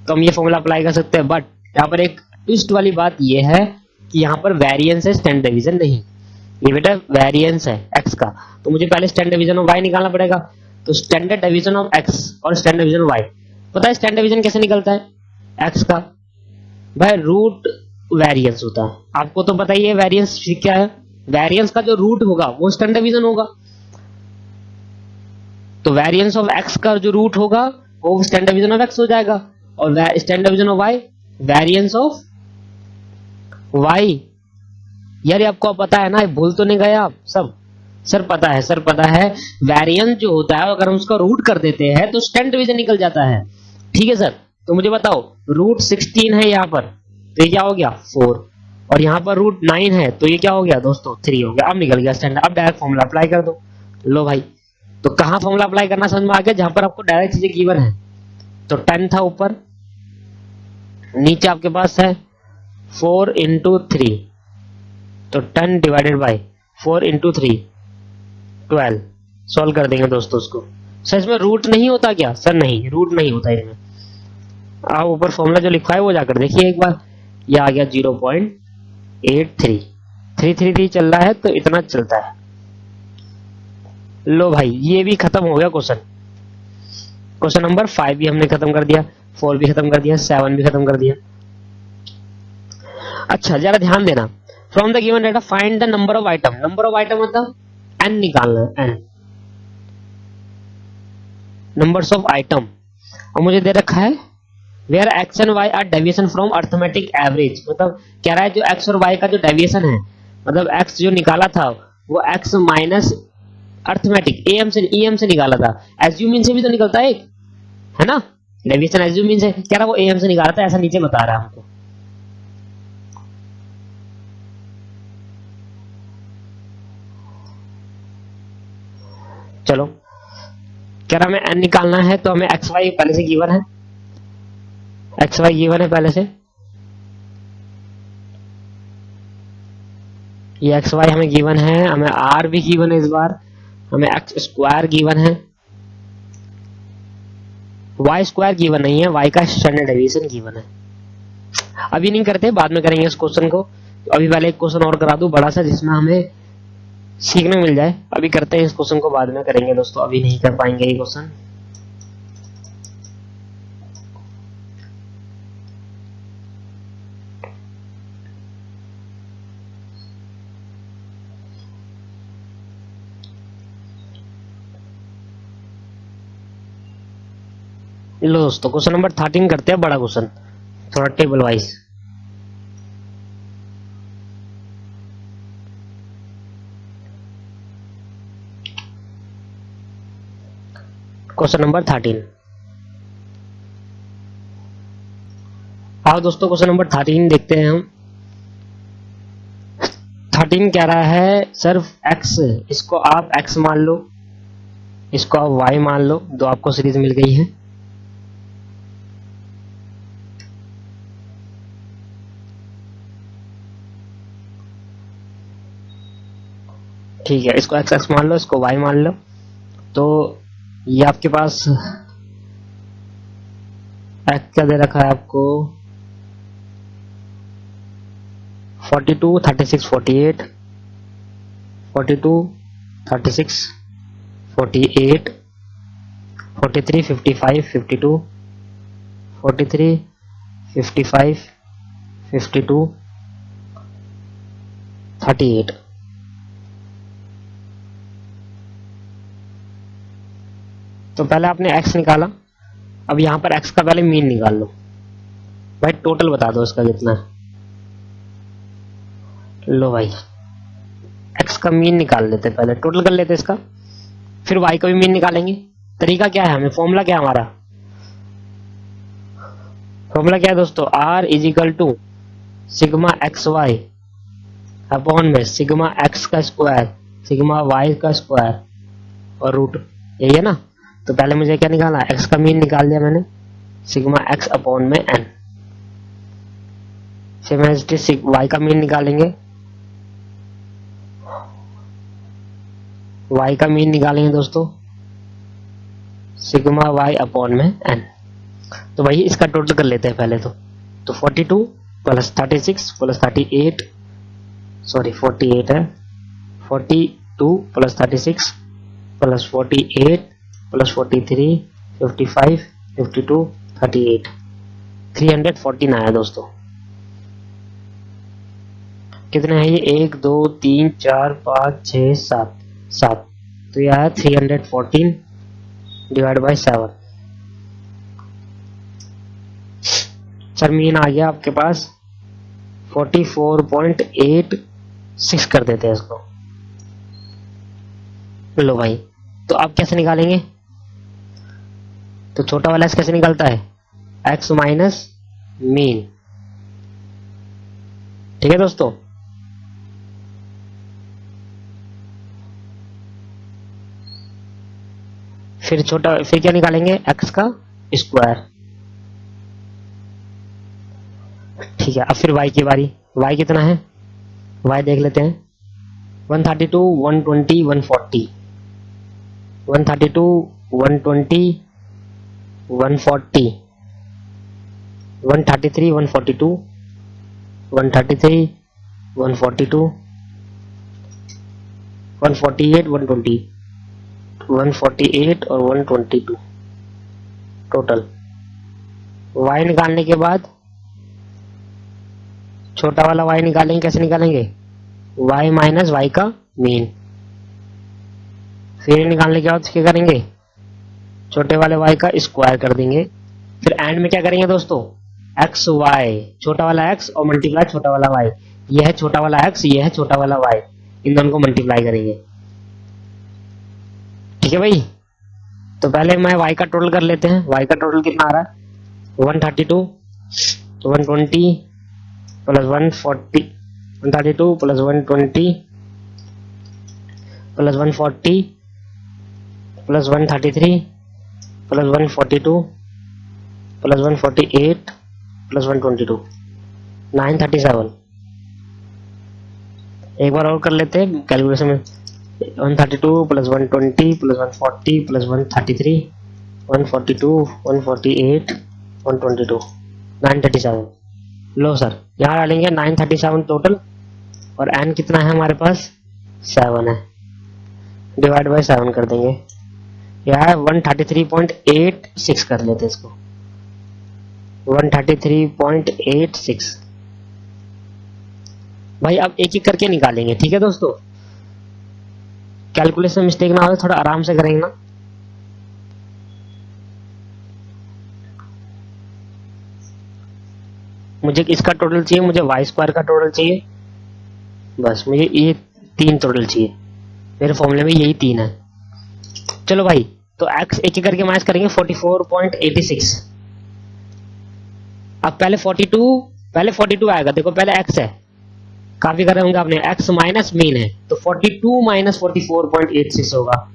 तो हम ये फॉर्मूला अप्लाई कर सकते हैं, बट यहाँ पर एक ट्विस्ट वाली बात ये है कि यहाँ पर वेरिएंस है, स्टैंडर्ड डिवीजन नहीं, ये बेटा वेरिएंस है एक्स का, तो मुझे पहले स्टैंडर्ड डिवीजन ऑफ वाई निकालना पड़ेगा, तो स्टैंडर्ड डिवीजन ऑफ एक्स और स्टैंडर्ड डिवीजन ऑफ वाई, पता है स्टैंडर्ड डिवीजन कैसे निकलता है एक्स का, भाई रूट वेरिएंस होता है, आपको तो पता ही है वेरिएंस क्या है, वेरिएंस का जो रूट होगा वो स्टैंडर्ड डिवीजन होगा, तो वेरिएंस ऑफ एक्स का जो रूट होगा वो स्टैंडर्ड डिवीजन ऑफ एक्स हो जाएगा, और standard division of y variance of y, यार ये आपको पता है ना, भूल तो नहीं गए आप सब, सर पता है, सर पता है, वेरिएंस जो होता है अगर हम उसका रूट कर देते हैं तो स्टैंडर्ड डिवीजन निकल जाता है, ठीक है सर। तो मुझे बताओ रूट 16 है यहाँ पर, तो ये क्या हो गया 4, और यहाँ पर रूट 9 है, तो ये क्या हो गया दोस्तों 3 हो गया, अब निकल गया स्टैंडर्ड, अब डायरेक्ट फॉर्मूला अप्लाई कर दो, लो भाई, तो कहां फॉर्मूला अप्लाई करना समझ में आ गया, जहां पर आपको डायरेक्ट चीजें गिवन है, तो 10 था ऊपर, नीचे आपके पास है 4 इंटू 3, तो 10 डिवाइडेड बाई 4 इंटू 3 12, सॉल्व कर देंगे दोस्तों उसको, सर इसमें रूट नहीं होता क्या, सर नहीं रूट नहीं होता इसमें, आप ऊपर फॉर्मूला जो लिखा है वो जाकर देखिए एक बार, ये आ गया 0.83, 333 चल रहा है तो इतना चलता है, लो भाई ये भी खत्म हो गया क्वेश्चन, क्वेश्चन नंबर 5 भी हमने खत्म कर दिया, 4 भी खत्म कर दिया, 7 भी खत्म कर दिया। अच्छा जरा ध्यान देना, from the given data find the number of item, number of item मतलब एन निकालना है, एन नंबर्स ऑफ आइटम, और मुझे दे रखा है where x and y are deviation from arithmetic average, मतलब कह रहा है जो एक्स और वाई का जो डेविएशन है, मतलब एक्स जो निकाला था वो एक्स माइनस अर्थमेटिक एम से ईएम से निकाला था, एज्यूमिन से भी तो निकलता है एक, है ना, डेविएशन एज्यूमिन से, कह रहा वो एम से निकाला था, ऐसा नीचे बता रहा है हमको, चलो कह रहा हमें एन निकालना है, तो हमें एक्स वाई पहले से गिवन है, एक्स वाई गिवन है पहले से, ये एक्स वाई हमें गिवन है, हमें आर भी गिवन है, इस बार हमें एक्स स्क्वायर गिवन है, वाई स्क्वायर गिवन नहीं है, वाई का स्टैंडर्ड डेविएशन गिवन है, अभी नहीं करते बाद में करेंगे इस क्वेश्चन को, तो अभी पहले एक क्वेश्चन और करा दूं बड़ा सा जिसमें हमें सीखने मिल जाए, अभी करते हैं इस क्वेश्चन को बाद में करेंगे दोस्तों, अभी नहीं कर पाएंगे ये क्वेश्चन, लो दोस्तों क्वेश्चन नंबर 13 करते हैं, बड़ा क्वेश्चन थोड़ा टेबल वाइज, क्वेश्चन नंबर 13, आओ दोस्तों क्वेश्चन नंबर 13 देखते हैं हम, 13 कह रहा है सिर्फ x, इसको आप x मान लो, इसको आप y मान लो, दो आपको सीरीज मिल गई है, ठीक है, इसको x मान लो, इसको y मान लो, तो ये आपके पास x क्या दे रखा है आपको 42 36 48 42 36 48 43 55 52 43 55 52 38, तो पहले आपने x निकाला, अब यहां पर x का पहले मीन निकाल लो, भाई टोटल बता दो इसका कितना है, लो भाई x का मीन निकाल लेते, पहले टोटल कर लेते इसका, फिर y का भी मीन निकालेंगे, तरीका क्या है, हमें फॉर्मूला क्या है हमारा, फॉर्मूला क्या है दोस्तों, R is equal to sigma x y upon में सिग्मा एक्स का स्क्वायर सिग्मा वाई का स्क्वायर और रूट, यही है ना। तो पहले मुझे क्या निकालना, एक्स का मीन निकाल दिया मैंने, सिग्मा एक्स अपॉन में एन। फिर मैं वाई का मीन निकालेंगे, वाई का मीन निकालेंगे दोस्तों, सिग्मा वाई अपॉन में एन। तो वही इसका टोटल कर लेते हैं पहले तो 42 प्लस 36 प्लस 38, सॉरी 48 है, 42 प्लस 36 प्लस 48 प्लस 43 55 52 38 314 आया दोस्तों। कितने हैं ये, 1 2 3 4 5 6 7 7, तो यह है 314 डिवाइड बाई 7। सर मीन आ गया आपके पास 44.86 कर देते हैं इसको। लो भाई, तो आप कैसे निकालेंगे, तो छोटा वाला कैसे निकलता है, x माइनस मीन, ठीक है दोस्तों। फिर क्या निकालेंगे, x का स्क्वायर, ठीक है। अब फिर y की बारी, y कितना है, y देख लेते हैं, 132 120 140 132 120 140 133 142 133 142 148 120 148 और 122 टोटल। y निकालने के बाद छोटा वाला y निकालेंगे, कैसे निकालेंगे, y माइनस वाई का मीन। फिर निकालने के बाद क्या करेंगे, छोटे वाले y का स्क्वायर कर देंगे। फिर एंड में क्या करेंगे दोस्तों, एक्स वाई, छोटा वाला x और मल्टीप्लाई छोटा वाला y, यह है छोटा वाला x, यह है छोटा वाला y, इन दोनों को मल्टीप्लाई करेंगे, ठीक है भाई। तो पहले मैं y का टोटल कर लेते हैं, y का टोटल कितना आ रहा है, 132 120 plus 140 132 plus 120 plus 140 plus 133 plus 142 plus 148 plus 122 937। एक बार और कर लेते हैं कैलकुलेशन में, 132 प्लस 120 प्लस 140 प्लस 133 142 148 122 937। लो सर, यहाँ डालेंगे 937 टोटल, और n कितना है हमारे पास, 7 है, डिवाइड बाय 7 कर देंगे, यह है 133.86 कर लेते हैं इसको, 133.86। भाई अब एक एक करके निकालेंगे, ठीक है दोस्तों, कैलकुलेशन मिस्टेक ना हो, थोड़ा आराम से करेंगे ना। मुझे इसका टोटल चाहिए, मुझे वाई स्क्वायर का टोटल चाहिए, बस मुझे ये 3 टोटल चाहिए, मेरे फॉर्मूले में यही 3 है। चलो भाई, तो x एक एक करके माइनस करेंगे, 44.86। अब पहले 42 आएगा, देखो पहले x है, काफी कर रहे होंगे आपने, x माइनस मीन है, तो 42 माइनस 44.86 होगा,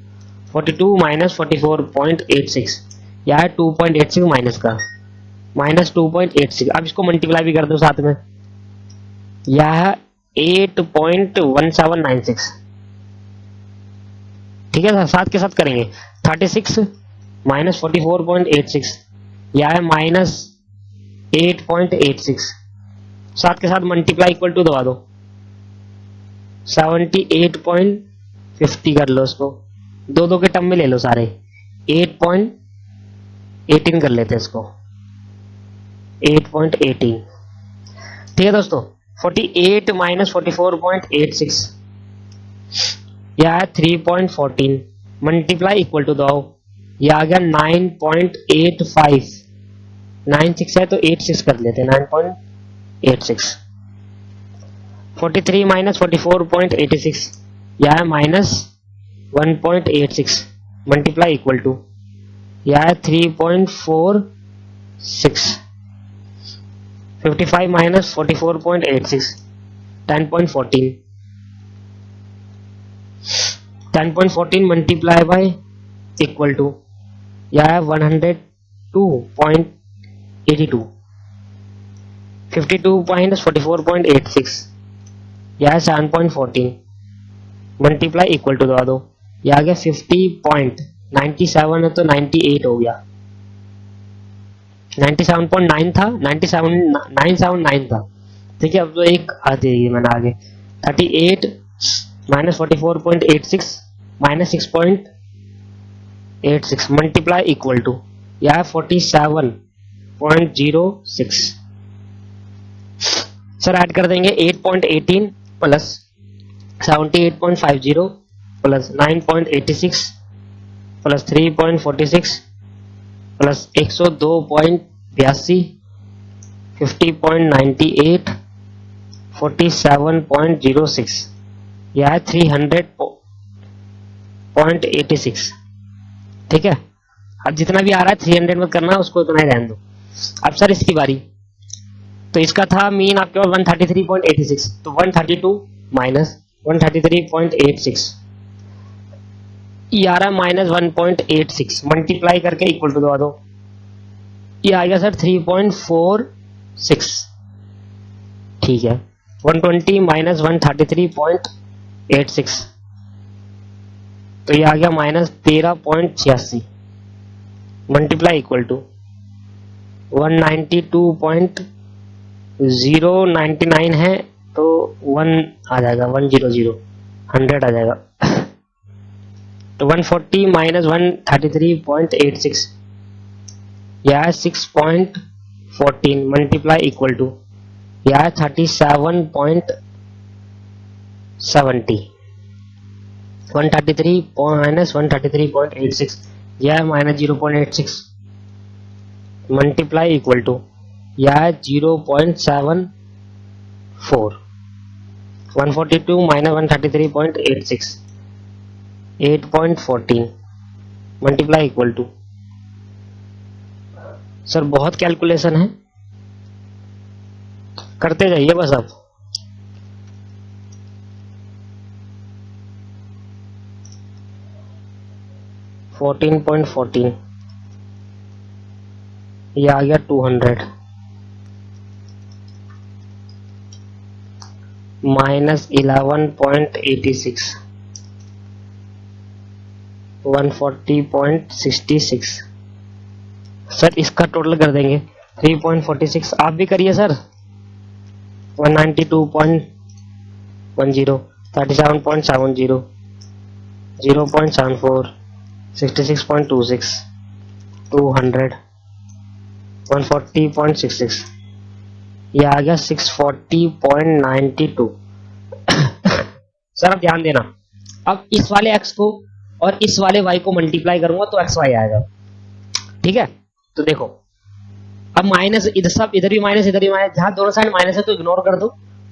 42 माइनस 44.86, यह है 2.86 माइनस का, माइनस 2.86। अब इसको मल्टीप्लाई भी कर दो साथ में, यह है 8.1796, ठीक है, साथ के साथ करेंगे, 36 माइनस 44.86, यह है माइनस 8.86, साथ के साथ मल्टीप्लाई इक्वल टू दबा दो, 78.50 कर लो इसको, दो के टर्म में ले लो सारे, 8.18 कर लेते हैं इसको, 8.18, ठीक है दोस्तों। 48 माइनस 44.86, यह है 3.14, मल्टीप्लाई इक्वल टू दो, यह आ गया 9.85, 96 है तो 86 कर लेते हैं, 9.86। 43 माइनस 44.86, यह है माइनस 1.86, मल्टीप्लाई इक्वल टू, यह है 3.46, 55 minus 44.86 10.14 10.14 multiply by equal to यह है 102.82 52 माइनस 44.86 यह है 7.14 मल्टीप्लाई इक्वल टू दबा दो, यह आ गया 50.97 है तो 98 हो गया, 97.9 था, 979 था, ठीक है। अब तो एक आती है मैंने आगे 38 minus 44.86 minus 6.86 multiply equal to यह है 47.06। सर ऐड कर देंगे 8.18 प्लस 78.50 प्लस 9.86 प्लस 3.46 प्लस 102.82 50.98 47.06 यह है 300.86, ठीक है। अब जितना भी आ रहा है 300 में करना है उसको उतना ही रहने दो। अब सर इसकी बारी, तो इसका था मीन आपके पास 133.86, तो 132 माइनस 133.86 ये आ रहा है माइनस 1.86 मल्टीप्लाई करके इक्वल टू दबा दो, ये आ गया सर 3.46, ठीक है। 120 माइनस 133.86 तो ये आ गया माइनस 13.86 मल्टीप्लाई इक्वल टू 192.099 है तो 1 आ जाएगा, 100 100 आ जाएगा, तो 140 माइनस 133.86 यह है 6.14 मल्टीप्लाई इक्वल टू यह है 37.70 133 माइनस 133.86 यह है माइनस 0.86 मल्टीप्लाई इक्वल टू यह है 0.74 142 minus 133.86 8.14 multiply equal to, sir बहुत कैलकुलेशन है, करते जाइए बस आप। $14.14 ये आ गया 200 माइनस 11.86 140.66 सर इसका टोटल कर देंगे 3.46 आप भी करिए सर 192.10 37.70 0.74 66.26 200 140.66 ये आ गया 640.92 सर अब ध्यान देना, अब इस वाले x को और इस वाले y को मल्टीप्लाई करूंगा तो xy आएगा, ठीक है। तो देखो अब माइनस इधर सब इधर भी माइनस इधर भी माइनस, जहां दोनों साइड माइनस है तो इग्नोर कर दो।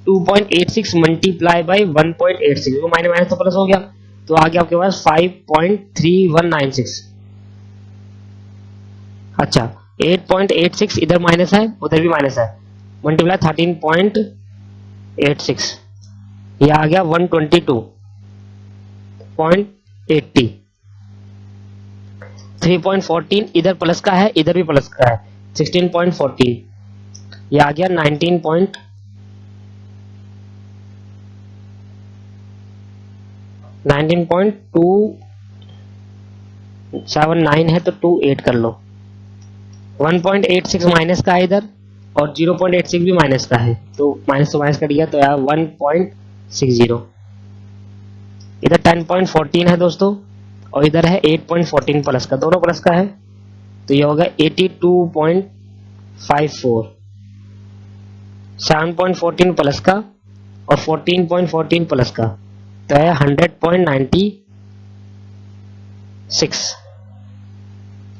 2.86 मल्टीप्लाई बाय 1.86 तो माइनस माइनस तो प्लस हो गया, तो आ गया आपके पास 5.3196। अच्छा 8.86 इधर माइनस है उधर भी माइनस है, मल्टीप्लाई 13.86 ये आ गया 122.80 3.14 इधर प्लस का है इधर भी प्लस का है 16.14 ये आ गया 19.279 है तो 28 कर लो। 1.86 माइनस का है इधर और 0.86 भी माइनस का है तो माइनस तो माइनस कट गया तो यार 1.60 इधर 10.14 है दोस्तों और इधर है 8.14 प्लस का, दोनों प्लस का है तो ये होगा 82.54 7.14 प्लस का और 14.14 प्लस का तो है 100.96।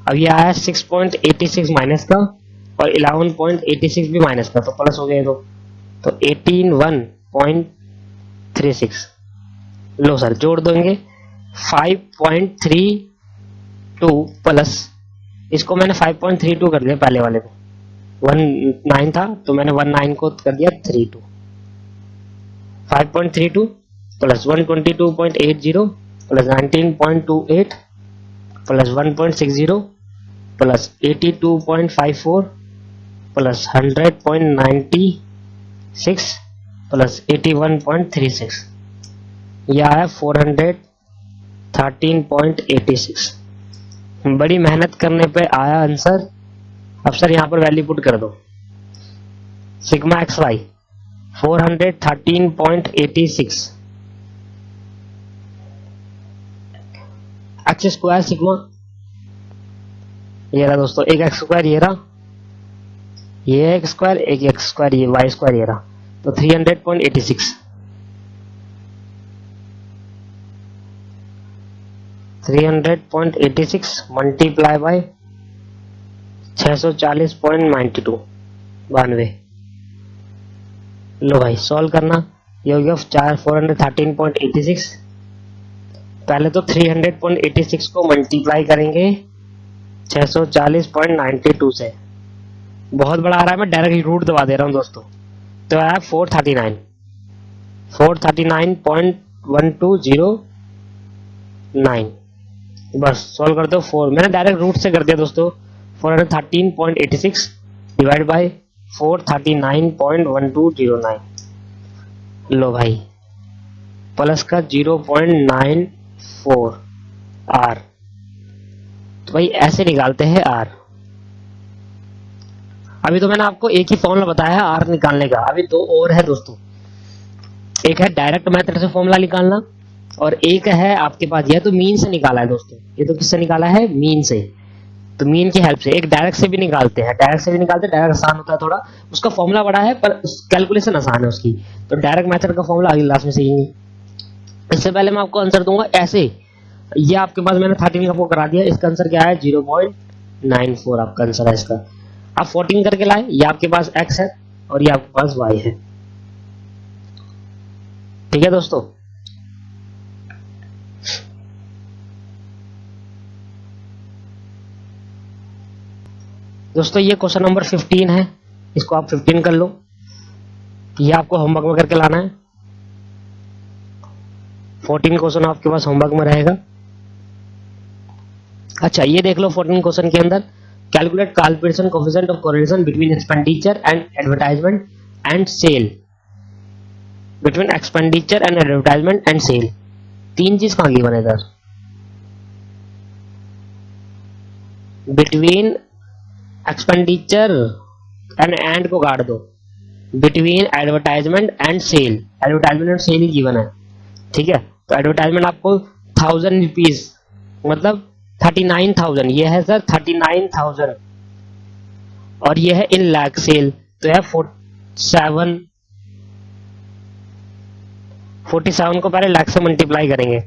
अब ये आया 6.86 माइनस का और 11.86 भी माइनस का तो प्लस हो गए तो 18.36 लो सर जोड़ देंगे 5.32 प्लस इसको मैंने 5.32 कर दिया पहले वाले को 19 था तो मैंने 19 को कर दिया 32। 5.32 plus 122.80 plus 19.28 plus 1.60 plus 82.54 plus 100.96 plus 81.36, यह है 413.86। बड़ी मेहनत करने पे आया आंसर। अब सर यहाँ पर वैल्यू पुट कर दो। Sigma x y 413.86 x square sigma, ये रहा दोस्तों, एक एक्स स्क्वायर ये रहा, ये एक्स स्क्वायर, एक एक्स स्क्वायर, ये वाई स्क्वायर ये रहा, तो 300.86 300.86 मल्टीप्लाई बाय 640.92 92। लो भाई सॉल्व करना, ये हो गया 413.86। पहले तो 300.86 को मल्टीप्लाई करेंगे 640.92 से, बहुत बड़ा आ रहा है, मैं डायरेक्ट रूट दबा दे रहा हूँ दोस्तों, तो आया 439 बस सॉल्व कर दो। 4 मैंने डायरेक्ट रूट से कर दिया दोस्तों, 413.86 डिवाइड बाय 439.1209। लो भाई प्लस का 0.94 आर, तो भाई ऐसे निकालते हैं आर। अभी तो मैंने आपको एक ही फॉर्मूला बताया है आर निकालने का, अभी दो और है दोस्तों। एक है डायरेक्ट मेथड से फॉर्मूला निकालना, और एक है आपके पास, यह तो मीन से निकाला है दोस्तों, ये तो किससे निकाला है, मीन से, तो मीन की हेल्प से। एक डायरेक्ट से भी निकालते हैं, डायरेक्ट डायरेक्ट आसान होता है थोड़ा, उसका फॉर्मूला बड़ा है पर कैलकुलेशन आसान है उसकी, तो डायरेक्ट मेथड का फॉर्मूला अगली क्लास में सीखेंगे। इससे पहले मैं आपको आंसर दूंगा ऐसे, ये आपके पास मैंने 13 आपको करा दिया, इसका आंसर क्या है 0.94 आपका आंसर है इसका। आप 14 करके लाए, ये आपके पास x है और ये आपके पास y है, ठीक है दोस्तों। दोस्तों ये क्वेश्चन नंबर 15 है, इसको आप 15 कर लो, ये आपको होमवर्क में करके लाना है। 14 क्वेश्चन आपके पास होमवर्क में रहेगा। अच्छा ये देख लो 14 क्वेश्चन के अंदर, calculate calculation coefficient of correlation between expenditure and advertisement and sale, between expenditure and advertisement and sale. तीन चीज कहां गिवन है इधर, बिटवीन एक्सपेंडिचर एंड को काट दो, between advertisement and sale, advertisement and sale ही गिवन है, ठीक है। तो एडवर्टाइजमेंट आपको 1000 रुपीज मतलब 39,000, ये है सर 39,000, और ये है इन लाख सेल, तो है 47 को पहले लाख से मल्टीप्लाई करेंगे,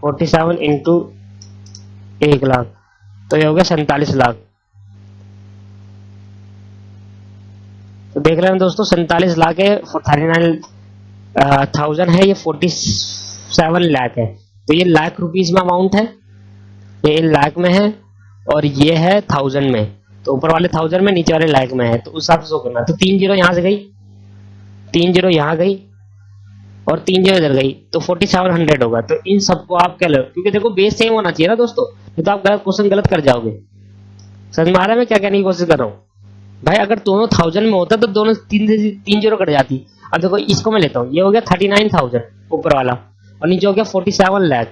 47 इंटू 1 लाख, तो ये हो गया 47 लाख। तो देख रहे हैं दोस्तों 47 लाख है, 39,000 है, ये 47 लाख है, तो ये लाख रुपीज में अमाउंट है, ये लाख में है और ये है 1000 में, तो ऊपर वाले 1000 में नीचे वाले लाख में है, तो उस हिसाब से शो करना। तो 3 जीरो यहाँ से गई, 3 जीरो यहाँ गई और 3 जीरो इधर गई, तो 4700 होगा। तो इन सबको आप क्या लो, क्योंकि देखो बेस सेम होना चाहिए ना दोस्तों, नहीं तो आप गलत क्वेश्चन गलत कर जाओगे। समझ में आ रहा है मैं क्या कहने की कोशिश कर रहा हूँ भाई? अगर दोनों 1000 में होता तो दोनों 3 जीरो कट जाती। अब देखो इसको मैं लेता हूँ, ये हो गया 39,000 ऊपर वाला और नीचे हो गया 47 लाख,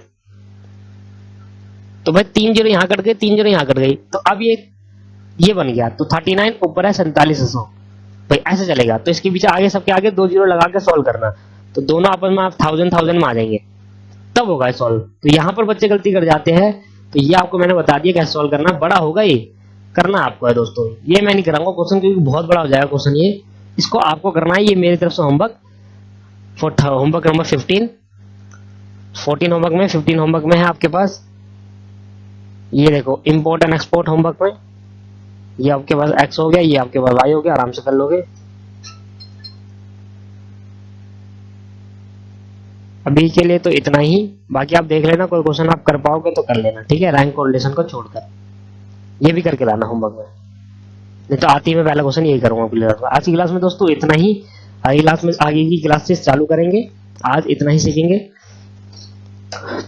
तो भाई 3 जीरो यहाँ कट गए, 3 जीरो यहाँ कट गई, तो अब ये बन गया, तो 39 ऊपर है 4700 भाई, ऐसे चलेगा। तो इसके पीछे आगे सबके आगे 2 जीरो लगा के सॉल्व करना, तो दोनों आपस में आप 1000 में आ जाएंगे, तब होगा सॉल्व। तो यहाँ पर बच्चे गलती कर जाते हैं, तो ये आपको मैंने बता दिया कैसे सॉल्व करना, बड़ा होगा ये करना आपको है दोस्तों, ये मैं नहीं कराऊंगा क्वेश्चन क्योंकि बहुत बड़ा हो जाएगा क्वेश्चन, ये इसको आपको करना है, ये मेरी तरफ से होमवर्क होमवर्क नंबर 15 14 होमवर्क में 15 होमवर्क में है आपके पास। ये देखो इंपोर्ट एंड एक्सपोर्ट होमवर्क में, ये आपके पास एक्स हो गया, ये आपके पास वाई हो गया, आराम से कर लोगे। अभी के लिए तो इतना ही, बाकी आप देख लेना, कोई क्वेश्चन आप कर पाओगे तो कर लेना, ठीक है, रैंक कोरिलेशन को छोड़कर, ये भी करके लाना होमवर्क में। नहीं तो आती है मैं पहला क्वेश्चन यही करूंगा अगली क्लास में। आज की क्लास में दोस्तों इतना ही, अगली क्लास में आगे की क्लासेस चालू करेंगे। आज इतना ही सीखेंगे,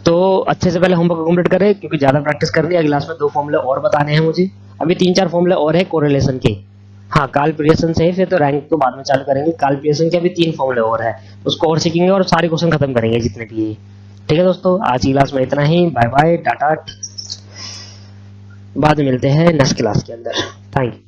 तो अच्छे से पहले होमवर्क कंप्लीट करें क्योंकि ज्यादा प्रैक्टिस करनी है। अगली क्लास में 2 फॉर्मूले और बताने हैं मुझे, अभी 3-4 फॉर्मूले और है कोरिलेशन के। हाँ, काल पियर्सन से फिर तो रैंक तो बाद में चालू करेंगे। काल पियर्सन के अभी 3 फॉर्मूले और है, उसको और सीखेंगे और सारे क्वेश्चन खत्म करेंगे जितने भी है। ठीक है दोस्तों, आज की क्लास में इतना ही। बाय बाय, टाटा, बाद में मिलते हैं नेक्स्ट क्लास के अंदर। Thank you.